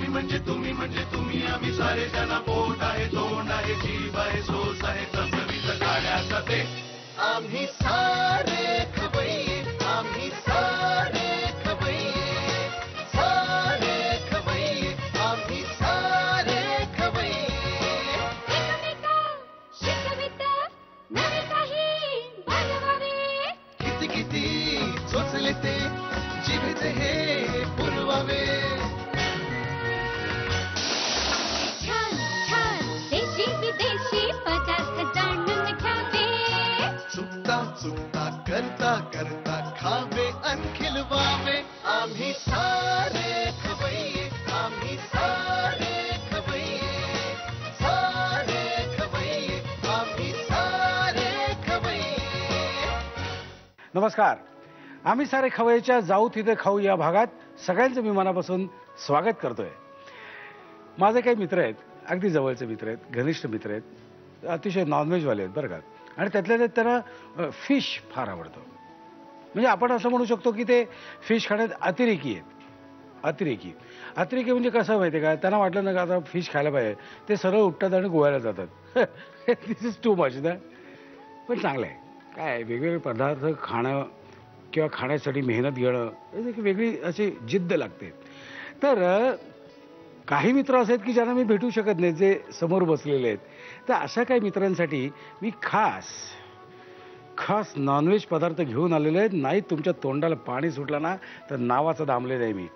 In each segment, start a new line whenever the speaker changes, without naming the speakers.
म्हणजे तुम्ही आम्ही सारे जना पोट आहे तोंड आहे जीव आहे सोस आहे चमचमीत गाण्याचा ते आम्ही सारे खवय्ये आम्ही सारे खवय्ये सारे खवय्ये आम्ही सारे खवय्ये
एकमेका शिकवित नवे काही बनवावे
किती किती सोचले ते जीवित हे पुरवावे
छान छान देशी विदेशी पदार्थ जाणून घ्यावे
चुकता चुकता करता करता खावे अन खिलवावे आम्ही सारे खवय्ये आम्ही सारे खवय्ये सारे खवय्ये आम्ही सारे खवय्ये.
नमस्कार. आम्ही सारे खवय्येच्या जाऊ तिथे खाऊ या भागात सगळ्यांचं मी मनापासून स्वागत करतोय. माझे काही मित्र आहेत, अगदी जवळचे मित्र आहेत, घनिष्ठ मित्र आहेत, अतिशय नॉनव्हेजवाले आहेत बरं का. आणि त्यातल्या त्यात त्यांना फिश फार आवडतं. म्हणजे आपण असं म्हणू शकतो की ते फिश खाण्यात अतिरेकी आहेत. अतिरेकी म्हणजे कसं माहिती आहे का, त्यांना वाटलं ना का आता फिश खायला पाहिजे, ते सरळ उठतात आणि गोव्याला जातात. दिस इज टू मच ना. पण चांगलं आहे. काय वेगवेगळे पदार्थ खाणं किंवा खाण्यासाठी मेहनत घेणं एक वेगळी अशी जिद्द लागते. तर काही मित्र असे आहेत की ज्यांना मी भेटू शकत नाही, जे समोर बसलेले आहेत. तर अशा काही मित्रांसाठी मी खास नॉनव्हेज पदार्थ घेऊन आलेले आहेत. नाही तुमच्या तोंडाला पाणी सुटलं ना तर नावाचं दामले नाही मी.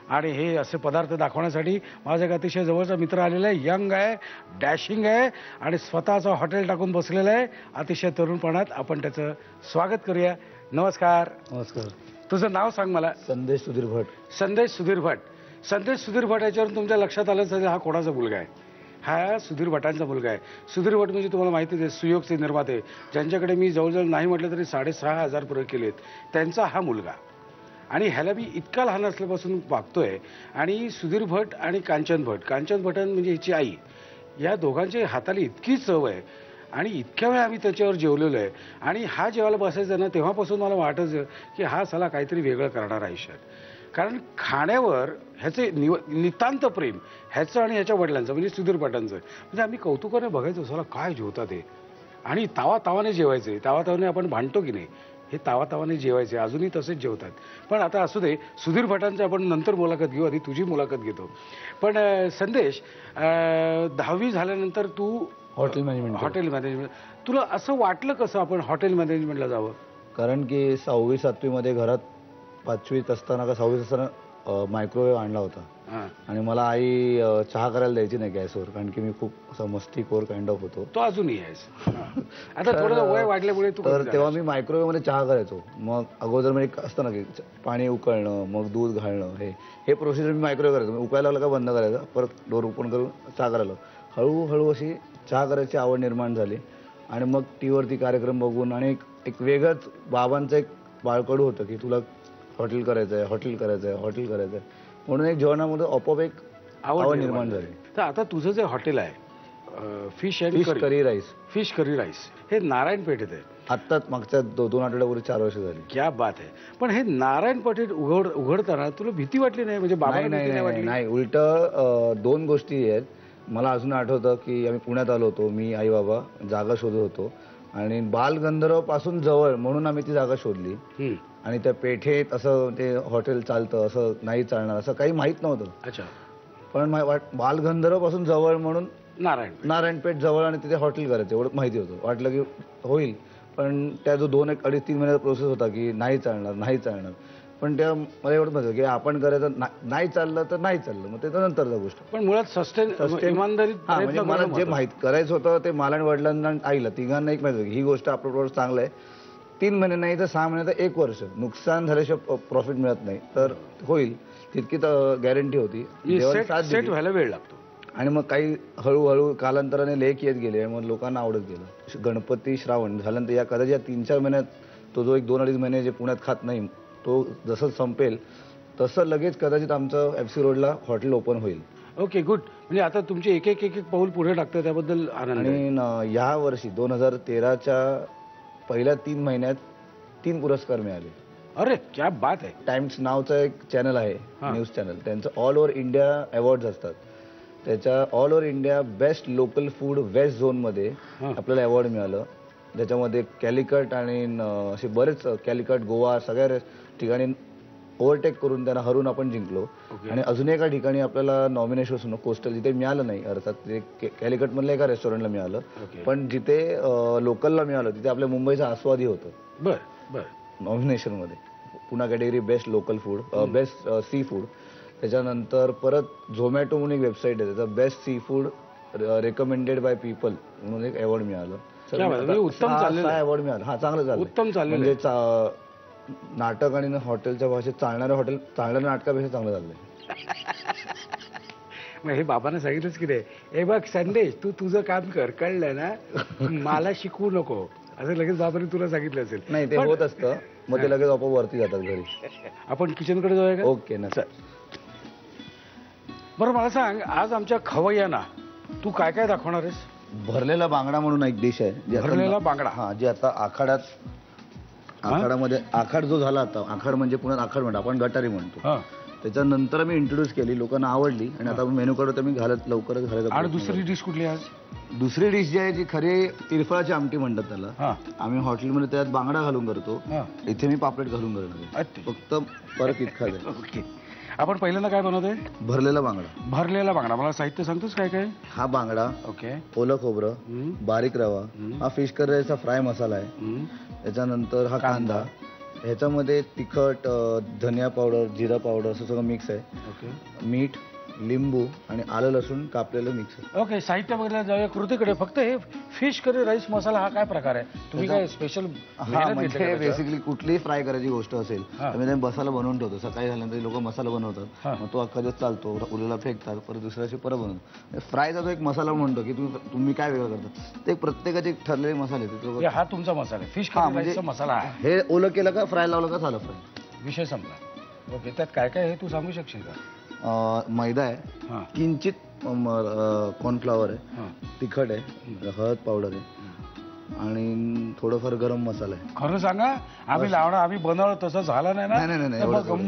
आणि हे असे पदार्थ दाखवण्यासाठी माझा एक अतिशय जवळचा मित्र आलेला आहे. यंग आहे, डॅशिंग आहे आणि स्वतःचं हॉटेल टाकून बसलेलं आहे. अतिशय तरुणपणात आपण त्याचं स्वागत करूया. नमस्कार.
नमस्कार.
तुझं नाव सांग मला.
संदेश सुधीर भट.
संदेश सुधीर भट. संदेश सुधीर भट याच्यावरून तुमच्या लक्षात आलं असेल हा कोणाचा मुलगा आहे. हा सुधीर भटांचा मुलगा आहे. सुधीर भट म्हणजे तुम्हाला माहितीच आहे, सुयोगचे निर्माते, ज्यांच्याकडे मी जवळजवळ नाही म्हटलं तरी 6,500 प्रयोग केलेत, त्यांचा हा मुलगा. आणि ह्याला मी इतका लहान असल्यापासून वागतोय. आणि सुधीर भट आणि कांचन भटन म्हणजे हिची आई, या दोघांच्या हाताला इतकी चव आहे आणि इतक्या वेळा आम्ही त्याच्यावर जेवलेलो आहे. आणि हा जेवायला बसायचा ना तेव्हापासून मला वाटायचं की हा साला काहीतरी वेगळं करणार आयुष्यात. कारण खाण्यावर ह्याचे नितांत प्रेम ह्याचं आणि ह्याच्या वडिलांचं म्हणजे सुधीर भटांचं. म्हणजे आम्ही कौतुकाने बघायचो साला काय जेवतात ते. आणि तावाने जेवायचे. तावाने आपण भांडतो की नाही, हे तावाने जेवायचे. अजूनही तसेच जेवतात. पण आता असू दे, सुधीर भटांचं आपण नंतर मुलाखत घेऊ, आधी तुझी मुलाखत घेतो. पण संदेश, 10वी झाल्यानंतर तू
हॉटेल मॅनेजमेंट.
तुला असं वाटलं कसं आपण हॉटेल मॅनेजमेंटला जावं?
कारण की 6वी-7वी मध्ये घरात 5वीत असताना का 6वीत असताना मायक्रोवेव्ह आणला होता. आणि मला आई चहा करायला द्यायची नाही गॅसवर, कारण की मी खूप असा मस्तीखोर काइंड ऑफ होतो.
तो अजूनही आहेस. आता थोडं वय वाढल्यामुळे तू.
तर तेव्हा मी मायक्रोवेव्ह मध्ये चहा करायचो. मग अगोदर म्हणजे असतं ना की पाणी उकळणं, मग दूध घालणं, हे प्रोसिजर मी मायक्रोवेव्ह करायचो. उकळायला लागलं का बंद करायचं, परत डोर ओपन करून चहा करायला. हळूहळू अशी चहा करायची आवड निर्माण झाली. आणि मग टीव्हीवरती कार्यक्रम बघून आणि एक वेगळंच बाबांचं एक बाळकडू होतं की तुला हॉटेल करायचं आहे. म्हणून एक जेवणामध्ये आपोआप एक आवड निर्माण झाली.
तर आता तुझं जे हॉटेल आहे फिश
करी राईस,
हे नारायणपेठेत आहे.
आत्ताच मागच्या 2 आठवड्यापूर्वी 4 वर्ष झाली.
क्या बात आहे. पण हे नारायणपेठेत उघडताना तुला भीती वाटली नाही? म्हणजे बाबा
नाही, उलट 2 गोष्टी आहेत. मला अजून आठवतं की आम्ही पुण्यात आलो होतो, मी आई बाबा जागा शोधत होतो आणि बालगंधर्व पासून जवळ म्हणून आम्ही ती जागा शोधली. आणि त्या पेठेत असं ते हॉटेल चालतं, असं नाही चालणार असं काही माहित नव्हतं.
अच्छा.
पण बालगंधर्व पासून जवळ म्हणून नारायणपेठ जवळ आणि तिथे हॉटेल करायचं एवढं माहिती होतं. वाटलं की होईल. पण त्या जो 2-2.5-3 महिन्याचा प्रोसेस होता की नाही चालणार. पण त्या मला एवढं माहिती की आपण करायचं, नाही चाललं तर नाही चाललं, मग त्याच्या नंतरचा गोष्ट.
पण मुळात सस्टेन इमानदारी.
म्हणजे मला जे माहित करायचं होतं ते मला आणि वडिलांना आईला तिघांना एक माहिती होतं की ही गोष्ट आपलं प्रोडक्ट चांगलं आहे. 3 महिने नाही तर 6 महिने तर 1 वर्ष नुकसान झाल्याशिवाय प्रॉफिट मिळत नाही, तर होईल तितकी गॅरंटी होती.
सेट व्हायला वेळ लागतो.
आणि मग काही हळूहळू कालांतराने लेख येत गेले, मग लोकांना आवडत गेलं. गणपती श्रावण झाल्यानंतर या कदाचित या 3-4 महिन्यात तो जो एक 2-2.5 महिने जे पुण्यात खात नाही तो जसं संपेल तसं लगेच कदाचित आमचं FC रोडला हॉटेल ओपन होईल.
Okay, good. म्हणजे आता तुमचे एक पाऊल पुढे टाकतं, त्याबद्दल आनंद.
आणि या वर्षी 2013च्या पहिल्या 3 महिन्यात 3 पुरस्कार मिळाले.
अरे क्या बात आहे.
टाइम्स नावचं एक चॅनल आहे,
हा.
News channel. त्यांचं ऑल ओव्हर इंडिया अवॉर्ड्स असतात. त्याच्या all over India best local food west झोनमध्ये
हा.
आपल्याला अवॉर्ड मिळालं. त्याच्यामध्ये कॅलिकट आणि असे बरेच कॅलिकट, गोवा सगळ्या ठिकाणी ओव्हरटेक करून त्यांना हरून आपण जिंकलो.
ओके.
आणि अजून एका ठिकाणी आपल्याला नॉमिनेशन कोस्टल जिथे मिळालं नाही, अर्थात ते कॅलिकट मधल्या एका रेस्टॉरंटला मिळालं.
ओके.
पण जिथे लोकलला मिळालं तिथे आपल्या मुंबईचं आस्वादी होतं
बर बर.
नॉमिनेशन मध्ये. पुन्हा category best local food, best sea food. त्याच्यानंतर परत झोमॅटो म्हणून एक वेबसाईट आहे, त्याचा best sea food recommended by people म्हणून एक अवॉर्ड मिळालं.
क्या बात आहे, म्हणजे उत्तम चाललेलं आहे.
अवॉर्ड मिळाला. हा, चांगलं झालं.
उत्तम चाललेलं आहे.
म्हणजे नाटक आणि हॉटेलच्या भाषेत चालणाऱ्या नाटकापेक्षा चांगलं झालंय.
मग हे बाबांना सांगितलंच की रे, हे बघ संदेश, तू तुझं काम कर, कळलं ना, मला शिकवू नको असं लगेच बाबांनी तुला सांगितलं असेल.
नाही, ते
पण-
होत असतं, मग ते लगेच आपोआप वरती जातात घरी.
आपण किचनकडे जाऊया का?
ओके ना सर.
बरं मला सांग, आज आमच्या खवय्यांना तू काय काय दाखवणार आहेस?
भरलेला बांगडा म्हणून एक डिश आहे, जी आता-
भरलेला बांगडा.
हा, जी आता आखाडामध्ये आखाड जो झाला आता, आखाड म्हणजे पुण्यात आखाड म्हणतो, आपण गटारी म्हणतो.
हा.
त्याच्यानंतर मी इंट्रोड्यूस केली, लोकांना आवडली आणि आता मेनू कार्ड तर मी लवकरच घालायचा
आणि
प्रयत्न
दुसरी डिश कुठली आज?
करतो. दुसरी डिश जी आहे जी खरी तिरफळाची आमटी म्हणतात त्याला.
हा.
आम्ही हॉटेलमध्ये त्यात बांगडा घालून करतो.
हा.
इथे मी पापलेट घालून करणार आहे.
अच्छा.
फक्त फरक इतकाच आहे.
ओके. आपण पहिल्यांदा काय बनवतोय?
भरलेला बांगडा.
भरलेला बांगडा. मला साहित्य सांगतोस काय काय?
हा बांगडा,
ओके.
ओलं खोबरं,
हम्म.
बारीक रवा,
हम्म.
हा फिश करीचा फ्राय मसाला आहे.
हम्म.
त्याच्यानंतर हा कांदा, ह्याच्यामध्ये तिखट, धनिया पावडर, जिरा पावडर असं सगळं मिक्स आहे.
ओके.
मीठ, लिंबू आणि आलं लसूण कापलेलं मिक्स आहे.
ओके. साहित्य बघायला जाऊया कृतीकडे. फक्त हे फिश करी राईस मसाला हा काय प्रकार आहे? तुम्ही काय स्पेशल
हा, म्हणजे बेसिकली कुठलीही फ्राय करायची गोष्ट असेल
हा.
तर मी ते मसाला बनवून ठेवतो. सकाळी झाल्यानंतर लोक मसाला
हा.
बनवतात, मग तो अख्खा दिवस चालतो, उरलेला फेकतात, परत दुसऱ्या दिवशी परत बनवतो. फ्रायचा जो एक मसाला म्हणतो की तुम्ही काय वेगळं करता, ते प्रत्येकाचे एक ठरलेले मसाले आहेत.
हा तुमचा मसाला आहे. फिश
हा,
करी
म्हणजे
राईसचा मसाला आहे.
हे ओलं केलं का फ्राय लावलं का झालं फ्राय.
विषय संपला. ओके. त्यात काय काय आहे तू सांगू शकशील का?
मैदा आहे,
हा.
किंचित कॉर्नफ्लॉवर आहे,
हा.
तिखट आहे, हळद पावडर आहे आणि थोडंफार गरम मसाला आहे.
खरं सांगा, आम्ही लावणार, आम्ही बनवलं तसं झालं नाही
नाही
ना?
नाही नाही
तर
एवढंच,
मग,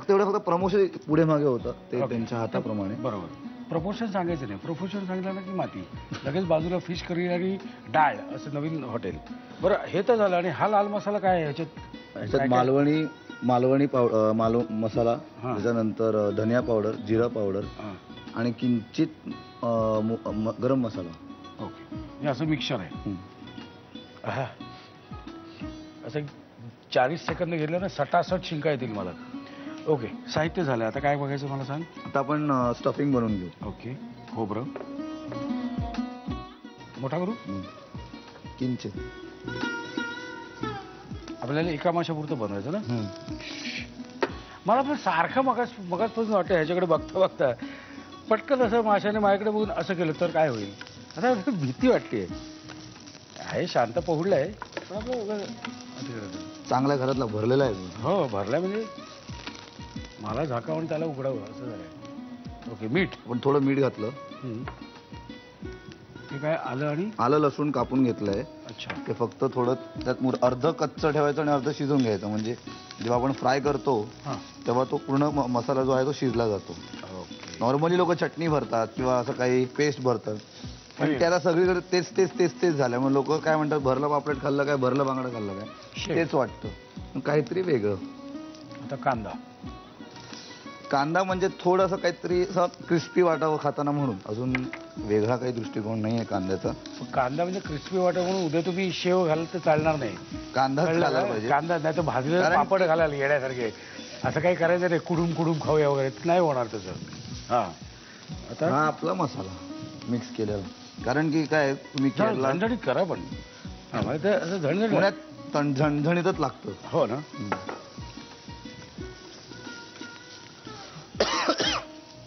एवढंच. फक्त प्रमोशन पुढे मागे होतं ते
ओके.
त्यांच्या हाताप्रमाणे.
बरोबर. प्रपोर्शन सांगायचं नाही. प्रपोर्शन सांगितलं ना की माती लगेच बाजूला फिश करी आणि डाळ असं नवीन हॉटेल. बरं, हे तर झालं. आणि हा लाल मसाला काय आहे ह्याच्यात?
ह्याच्यात
काय-
मालवणी मसाला,
हा.
त्याच्यानंतर धनिया पावडर, जिरा पावडर
हा.
आणि किंचित गरम मसाला.
ओके. हे असं मिक्सर आहे.
हं.
आहा. असं 40 सेकंद घेतलं ना, सटासट शिंका येतील मला. ओके. साहित्य झालं. आता काय बघायचं मला सांग.
आता आपण स्टफिंग बनवून घेऊ.
ओके. खोबरं मोठा करू.
किंचित.
आपल्याला एका माशापुरतं बनवायचं ना.
हं.
मला पण सारखं मगाचपासून वाटतं ह्याच्याकडे बघता बघता पटकन असं माशाने माझ्याकडे बघून असं केलं तर काय होईल. आता भीती वाटते. आहे शांत पहुडलाय पण आपलं असं केलं.
चांगल्या घरातला भरलेला आहे तो.
हो, भरलाय म्हणजे मला झाकावून त्याला उघडावं असं झालंय. ओके. मीठ.
पण थोडं मीठ घातलं.
हम्म. हे काय आलं आणि
आलं लसूण कापून घेतलंय.
अच्छा.
ते फक्त थोडं त्यात अर्ध कच्चं ठेवायचं आणि अर्ध शिजून घ्यायचं. म्हणजे जेव्हा आपण फ्राय करतो
हां.
तेव्हा तो पूर्ण मसाला जो आहे तो शिजला जातो.
ओके.
नॉर्मली लोक चटणी भरतात किंवा असं काही पेस्ट भरतात, पण त्याला सगळीकडे तेच तेच तेच तेच झालं. मग लोक काय म्हणतात, भरलं पापलेट खाल्लं काय, भरलं बांगडा खाल्लं काय,
शे.
तेच वाटतं. पण काहीतरी वेगळं.
आता
कांदा म्हणजे थोडंसं काहीतरी असं क्रिस्पी वाटावं खाताना म्हणून. अजून वेगळा काही दृष्टिकोन नाही आहे कांद्याचा.
कांदा म्हणजे क्रिस्पी वाटा म्हणून उद्या तुम्ही शेव घाल तर चालणार नाही.
कांदाच
कळलं
घालायला
का?
पाहिजे.
कांदा नाही तर भाजलेला
कारण-
पापड घालायला येण्यासारखे. असं काही करायचं नाही कुडूम कुडूम खाऊया वगैरे नाही होणार तसं. हा. आता
हा आपला मसाला मिक्स केलेला. कारण की काय तुम्ही केरला
झणझणीत करा पण. हा, मला ते असं झणझणीत.
पुण्यात झणझणीतच लागतं.
हो ना.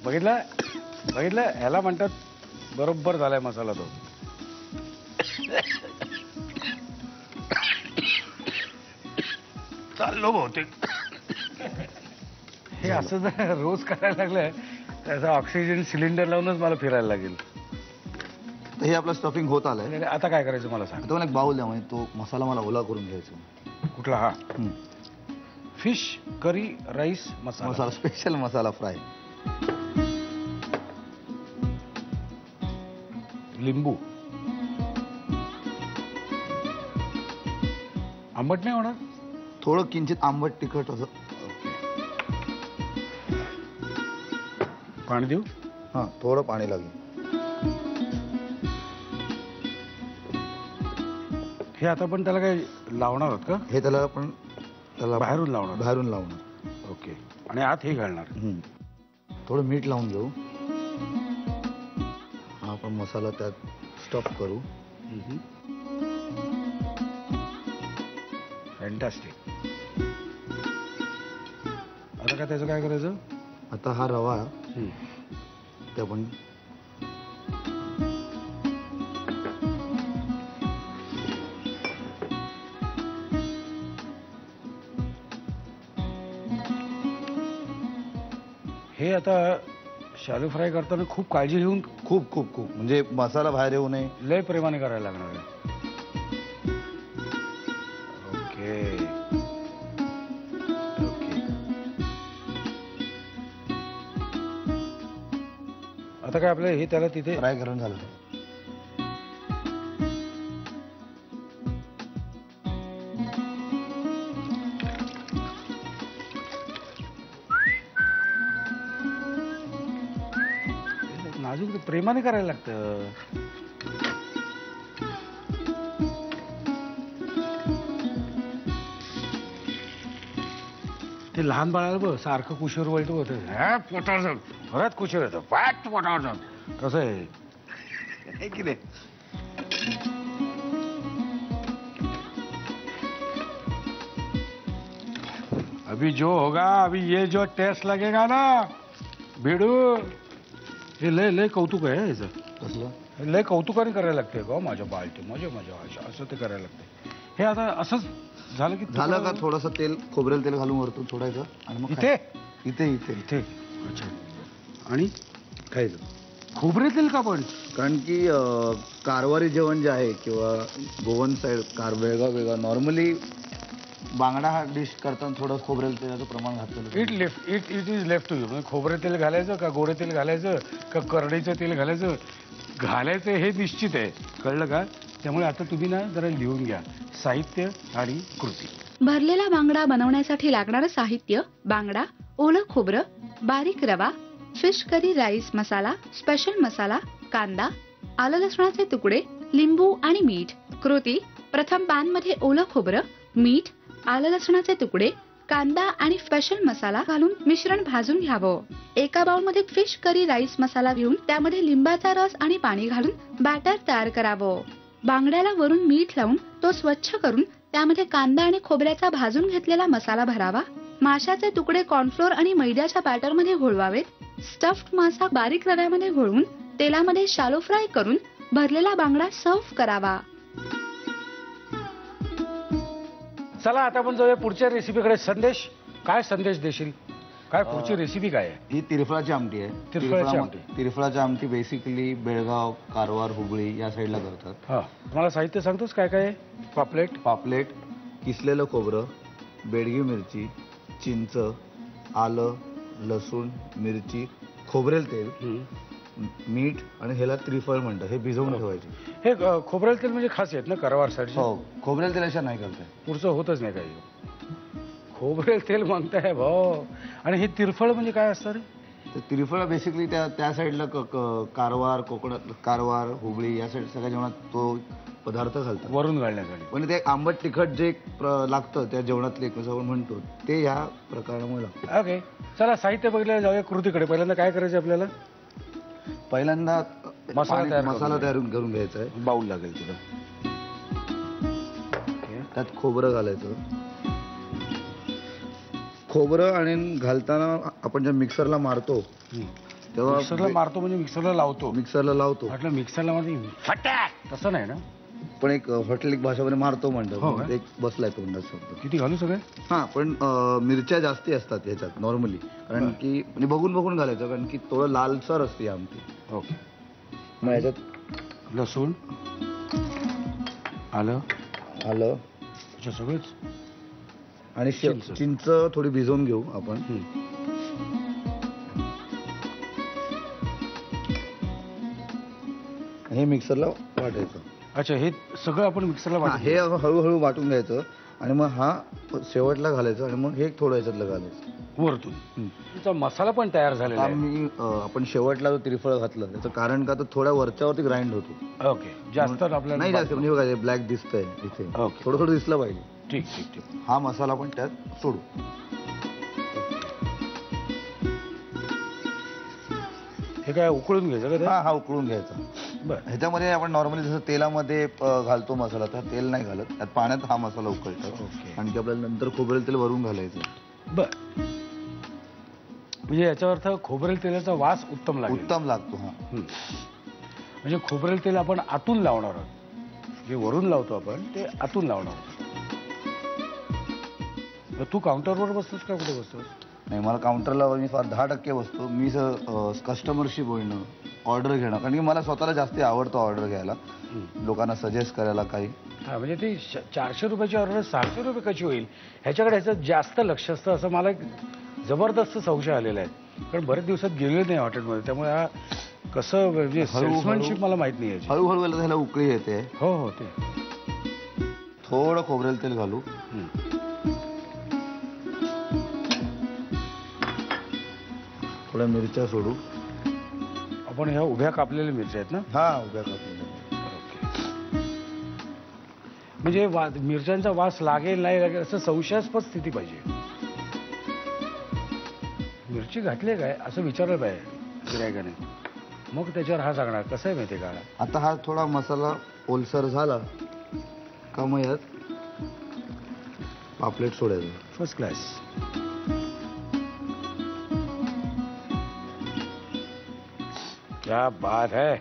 बघितलं ह्याला म्हणतात बरोबर झालाय मसाला तो. चाललो बहुतेक. हे असं जर रोज करायला लागलं त्याचा ऑक्सिजन सिलेंडर लावूनच मला फिरायला लागेल.
तर हे आपलं स्टफिंग होत आलंय.
आता काय करायचं मला सांग.
आता मला एक बाउल द्या, म्हणजे तो मसाला मला ओला करून घ्यायचा.
कुठला? हा. फिश करी राईस मसाला.
मसाला स्पेशल मसाला फ्राय.
लिंबू. आंबट नाही होणार.
थोडं किंचित आंबट तिखट असं.
पाणी देऊ.
हां थोडं पाणी लागेल.
हे आता पण त्याला काय लावणार आहोत का?
हे त्याला आपण
बाहेरून लावणार.
बाहेरून लावणार.
ओके. आणि आत हे घालणार.
थोडं मीठ लावून घेऊ. हा आपण मसाला त्यात स्टफ करू.
फॅन्टास्टिक. आता काय त्याचं काय करायचं?
आता हा रवा ते आपण
हे आता शालो फ्राय करताना खूप काळजी घेऊन
खूप खूप खूप म्हणजे मसाला बाहेर येऊ नये.
लय प्रेमाने करायला लागणार आहे. Okay okay. आता काय आपलं हे त्याला तिथे
फ्राय करून झालं.
नाजूक प्रेमाने करायला लागतं. ते लहान बाळाला बघ सारखं कुशीवर वळतो होतं. पोटावर जाऊन परत कुशीवर येतं पाठ पोटावर जाऊन. कसं आहे की नाही? अभी जो होगा अभी ये जो टेस्ट लगेगा ना भिडू हे लय लय कौतुक आहे याचं.
कसलं?
लय कौतुकाने करायला लागते का माझ्या बाळते माझ्या माझ्या असं ते करायला लागते. हे आता असंच झालं की
झालं का? थोडंसं तेल खोबरेल तेल घालून वरतून सोडायचं आणि मग
इथे
इथे इथे
इथे. अच्छा. आणि खायचं खोबरे तेल का पण?
कारण की कारवारी जेवण जे आहे किंवा गोवन साईड वेगळा वेगळा नॉर्मली बांगडा हा डिश करताना थोडं खोबरेल तेलाचं प्रमाण घातलेलं.
It is left to you. म्हणजे खोबरे तेल घालायचं का गोडे तेल घालायचं का करडईचं तेल घालायचं हे निश्चित आहे. कळलं का? त्यामुळे आता तुम्ही ना जरा लिहून घ्या साहित्य आणि कृती.
भरलेला बांगडा बनवण्यासाठी लागणारं साहित्य: बांगडा, ओलं खोबरं, बारीक रवा, फिश करी राईस मसाला, स्पेशल मसाला, कांदा, आलं लसणाचे तुकडे, लिंबू आणि मीठ. कृती: प्रथम पॅन मध्ये ओलं खोबरं, मीठ, आलं लसणाचे तुकडे, कांदा आणि स्पेशल मसाला घालून मिश्रण भाजून घ्यावं. एका बाउल मध्ये फिश करी राईस मसाला घेऊन त्यामध्ये लिंबाचा रस आणि पाणी घालून बॅटर तयार करावं. बांगड्याला वरून मीठ लावून तो स्वच्छ करून त्यामध्ये कांदा आणि खोबऱ्याचा भाजून घेतलेला मसाला भरावा. माशाचे तुकडे कॉर्नफ्लोअर आणि मैद्याच्या बॅटर मध्ये घोळवावेत. स्टफ्ड मासा बारीक रव्यामध्ये घोळवून तेलामध्ये शालो फ्राय करून भरलेला बांगडा सर्व्ह करावा.
चला आता आपण जाऊया पुढच्या रेसिपीकडे. संदेश, काय संदेश देशील? काय पुढची रेसिपी काय आहे?
ही तिरफळाची आमटी आहे.
तिरफळाची आमटी.
तिरफळाची आमटी बेसिकली बेळगाव, कारवार, हुबळी या साईडला करतात.
हा, मला साहित्य सांगतोस काय काय आहे?
पापलेट, किसलेलं खोबरं, बेडगी मिरची, चिंच, आलं, लसूण, मिरची, खोबरेल तेल, मीठ आणि ह्याला त्रिफळ म्हणतात. हे भिजवून ठेवायचे.
हे खोबरेल तेल म्हणजे खास आहेत ना कारवार साईड?
हो, खोबरेल तेलाशिवाय नाही करताय. पुढचं
होतच नाही काही. खोबरेल तेल म्हणताय भाऊ. आणि हे तिरफळ म्हणजे काय असतं रे?
तर त्रिफळ बेसिकली त्या साईडला कारवार, कोकणात कारवार, हुबळी या साईड सगळ्या जेवणात तो पदार्थ घालतात
वरून घालण्यासाठी.
पण ते आंबट तिखट जे लागतं त्या जेवणातले एक आपण म्हणतो ते ह्या प्रकारामुळे लागतं.
ओके, चला साहित्य बघितलं जाऊया कृतीकडे. पहिल्यांदा काय करायचं आपल्याला?
पहिल्यांदा
मसाला
तयार करून घ्यायचा आहे.
बाऊल लागेल तुला.
त्यात खोबरं घालायचं. खोबरं आणि घालताना आपण जेव्हा मिक्सरला मारतो तेव्हा
मिक्सरला मारतो म्हणजे मिक्सरला लावतो.
म्हटलं
मिक्सरला मध्ये तसं नाही ना,
पण एक हॉटेल भाषेमध्ये मारतो म्हणतात. एक बसलाय तोंडात शब्द.
किती घालू सगळे?
हा, पण मिरच्या जास्ती असतात ह्याच्यात नॉर्मली, कारण की म्हणजे बघून घालायचं, कारण की थोडं लालसर असते आमटी.
ओके.
मग ह्याच्यात
लसूण, आलं
आलं
सगळंच.
आणि चिंच थोडी भिजवून घेऊ आपण. हे मिक्सरला वाटायचं.
अच्छा, हे सगळं आपण मिक्सरला
हे हळूहळू वाटून घ्यायचं आणि मग हा शेवटला घालायचं आणि मग हे थोडं याच्यातलं घालायचं
वरतून. तुमचा मसाला पण तयार झालेला आहे.
आपण शेवटला जो त्रिफळ घातलं त्याचं कारण का तर थोड्या वरच्यावरती ग्राइंड होतो.
ओके, जास्त आपल्याला
नाही जास्त म्हणजे बघा ब्लॅक दिसतंय इथे, थोडं थोडं दिसलं पाहिजे.
ठीक ठीक ठीक.
हा मसाला पण त्यात सोडू.
हे काय उकळून घ्यायचं का?
हा उकळून घ्यायचा.
बरं.
ह्याच्यामध्ये आपण नॉर्मली जसं तेलामध्ये घालतो मसाला, तर तेल नाही घालत, त्यात पाण्यात हा मसाला उकळतो. आणि आपल्याला नंतर खोबरेल तेल वरून घालायचं.
बर, म्हणजे याचा अर्थ खोबरेल तेलाचा वास उत्तम लागेल.
उत्तम लागतो. हा
म्हणजे खोबरेल तेल आपण आतून लावणार आहोत, जे वरून लावतो आपण ते आतून लावणार आहोत. तू काउंटरवर बसतोस का कुठे बसतोस?
नाही, मला काउंटरला मी फार 10% बसतो. मी कस्टमरशी बोलणं, ऑर्डर घेणं, कारण की मला स्वतःला जास्त आवडतं ऑर्डर घ्यायला, लोकांना सजेस्ट करायला काही.
हा, म्हणजे ती 400 रुपयाची ऑर्डर 600 रुपये कशी होईल ह्याच्याकडे ह्याचं जास्त लक्ष असतं असं मला एक जबरदस्त संशय आलेला आहे. कारण बरेच दिवसात गेलेले नाही हॉटेलमध्ये, त्यामुळे हा कसं म्हणजे सेल्समॅनशिप मला माहित नाही याची.
हळूहळू त्याला उकळी येते.
हो हो, ते
थोडं खोबरेल तेल घालू. थोड्या मिरच्या सोडू.
आपण ह्या उभ्या कापलेल्या मिरच्या आहेत ना?
हा, उभ्या कापलेल्या.
म्हणजे मिरच्यांचा वास लागेल नाही लागेल असं संशयास्पद स्थिती पाहिजे. मिरची घातली काय असं विचारलं पाहिजे गिऱ्हाईकाने, मग त्याच्यावर हा सांगणार. कसं आहे माहिती का,
आता हा थोडा मसाला ओलसर झाला का मग यात पापलेट सोडायचं.
First class. क्या बात है.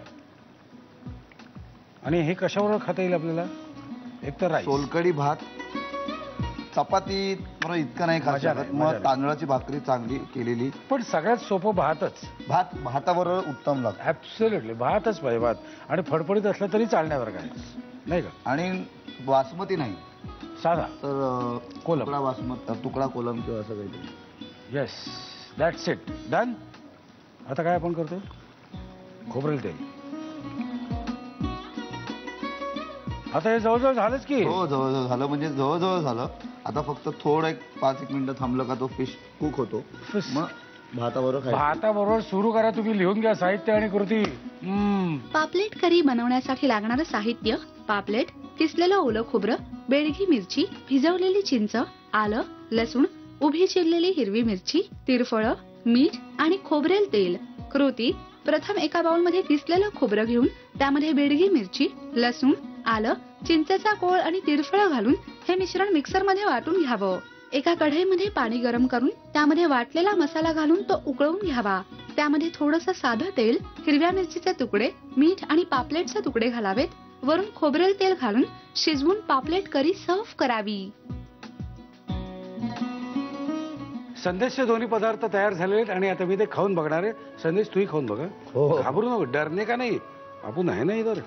आणि हे कशावर खाता येईल आपल्याला? एक तर राईस,
सोलकडी भात, चपाती बरोबर इतकं नाही खाऊ शकत, मग तांदळाची भाकरी चांगली केलेली.
पण सगळ्यात सोपं भातच.
भाताबरोबर उत्तम लागतो.
ऍब्सोल्युटली भातच पाहिजे. भात आणि फडफडीत असलं तरी चालण्यावर काय नाही का.
आणि बासमती नाही,
साधा
तर
कोलम,
तुकडा बासमती, तुकडा कोलम किंवा असं काहीतरी.
Yes, that's it, done. आता काय आपण करतो? खोबरेल तेल. आता हे जवळजवळ झालंच की.
हो, जवळजवळ झालं, म्हणजे जवळजवळ झालं. आता फक्त थोडं एक 5-1 मिनिटं थांबलं का तो फिश कुक होतो. मग भाताबरोबर खायचं.
भाताबरोबर सुरू करा. तुम्ही लिहून घ्या साहित्य आणि कृती.
पापलेट करी बनवण्यासाठी लागणारं साहित्य: पापलेट, किसलेलं ओलं खोबरं, बेडगी मिरची, भिजवलेली चिंच, आलं, लसूण, उभी चिरलेली हिरवी मिरची, तिरफळं, मीठ आणि खोबरेल तेल. कृती: प्रथम एका बाउलमध्ये किसलेलं खोबरं घेऊन त्यामध्ये बेडगी मिरची, लसूण, आलं, चिंचेचा कोळ आणि तिरफळं घालून हे मिश्रण मिक्सरमध्ये वाटून घ्यावं. एका कढईमध्ये पाणी गरम करून त्यामध्ये वाटलेला मसाला घालून तो उकळून घ्यावा. त्यामध्ये थोडंसं साधं तेल, हिरव्या मिरचीचे तुकडे, मीठ आणि पापलेटचे तुकडे घालावेत. वरून खोबरेल तेल घालून शिजवून पापलेट करी सर्व्ह करावी.
संदेशचे दोन्ही पदार्थ तयार झाले आहेत आणि आता मी ते खाऊन बघणार आहे. संदेश, तूही खाऊन बघा.
हो.
घाबरू नको, डरने का नाही, आपण आहे ना इधर.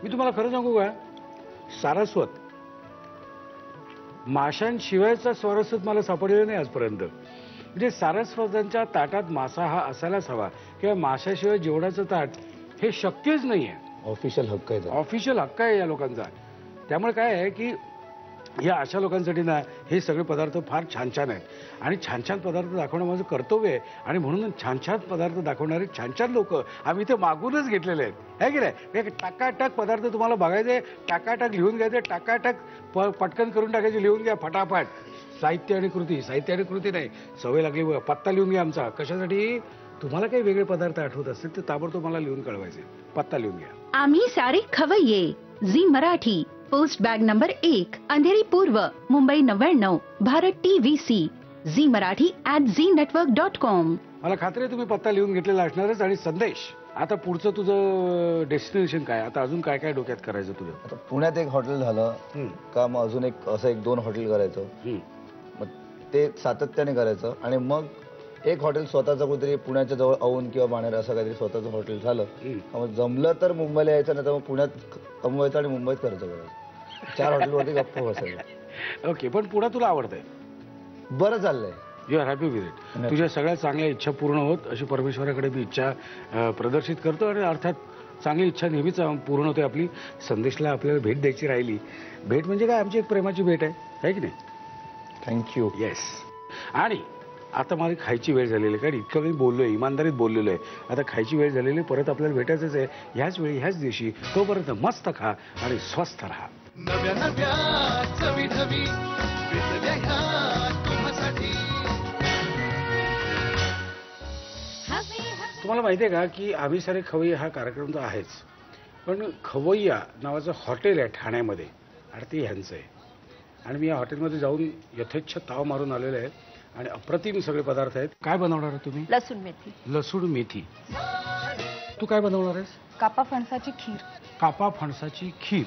मी तुम्हाला खरं सांगू का, सारस्वत माशांशिवायचा स्वारस्वत मला सापडलेलं नाही आजपर्यंत. म्हणजे सारस्वतांच्या ताटात मासा हा असायलाच हवा, किंवा माशाशिवाय जेवणाचं ताट हे शक्यच नाहीये.
ऑफिशियल हक्क आहे.
ऑफिशियल हक्क आहे या लोकांचा. त्यामुळे काय आहे की या अशा लोकांसाठी ना हे सगळे पदार्थ फार छान छान आहेत. आणि छान छान पदार्थ दाखवणं माझं कर्तव्य आहे. आणि म्हणून छान छान पदार्थ दाखवणारे छान छान लोक आम्ही इथे मागूनच घेतलेले आहेत, है की नाही. टाकाटाक पदार्थ तुम्हाला बघायचे, टाकाटाक लिहून घ्यायचे, टाकाटाक पटकन करून टाकायचे, लिहून घ्या फटाफट. साहित्य आणि कृती, साहित्य आणि कृती नाही, सवय लागली बघा. पत्ता लिहून घ्या आमचा. कशासाठी? तुम्हाला काही वेगळे पदार्थ आठवत असतील ते ताबडतोब मला लिहून कळवायचे. पत्ता लिहून घ्या.
आम्ही सारे खवय्ये. Zee Marathi, post bag number 1, Andheri पूर्व, मुंबई 99, भारत TVC. झी मराठी @ZNetwork.com.
मला खात्री आहे तुम्ही पत्ता लिहून घेतलेला असणारच. आणि संदेश, आता पुढचं तुझं डेस्टिनेशन काय? आता अजून काय काय डोक्यात करायचं तुझं?
आता पुण्यात एक हॉटेल झालं का, मग अजून एक असं 1-2 हॉटेल करायचं. मग ते सातत्याने करायचं आणि मग एक हॉटेल स्वतःचं कुठेतरी पुण्याच्या जवळ औंध किंवा बाणेर असं काहीतरी स्वतःचं हॉटेल झालं मग जमलं तर मुंबईला यायचं नाही तर मग पुण्यात कमवायचं आणि मुंबईत खर्च करायचं 4 हॉटेलवरती गप्प बसायचं.
ओके, पण पुढे तुला आवडतंय,
बरं चाललंय.
You are happy with it. तुझ्या सगळ्या चांगल्या इच्छा पूर्ण होत अशी परमेश्वराकडे मी इच्छा प्रदर्शित करतो आणि अर्थात चांगली इच्छा नेहमीच पूर्ण होते आपली. संदेशला आपल्याला भेट द्यायची राहिली. भेट म्हणजे काय, आमची एक प्रेमाची भेट आहे की नाही?
थँक्यू.
येस. आणि आता मला खायची वेळ झालेली आहे, कारण इतकं मी बोललोय, इमानदारीत बोललेलो आहे. आता खायची वेळ झालेली आहे, परत आपल्याला भेटायचंच आहे ह्याच वेळी ह्याच दिवशी. तोपर्यंत मस्त खा आणि स्वस्थ राहा.
नव्या नव्या चवी ढवी विसरल्या ह्या तुम्हासाठी.
तुम्हाला माहिती आहे का की आम्ही सारे खवय्ये हा कार्यक्रम तर आहेच, पण खवय्या नावाचं हॉटेल आहे ठाण्यामध्ये आणि ते ह्यांचं आहे. आणि मी या हॉटेलमध्ये जाऊन यथेच्छ ताव मारून आलेलो आहे आणि अप्रतिम सगळे पदार्थ आहेत. काय बनवणार आहे तुम्ही?
लसूण मेथी.
लसूण मेथी. तू काय बनवणार आहेस?
कापा फणसाची खीर.
कापा फणसाची खीर.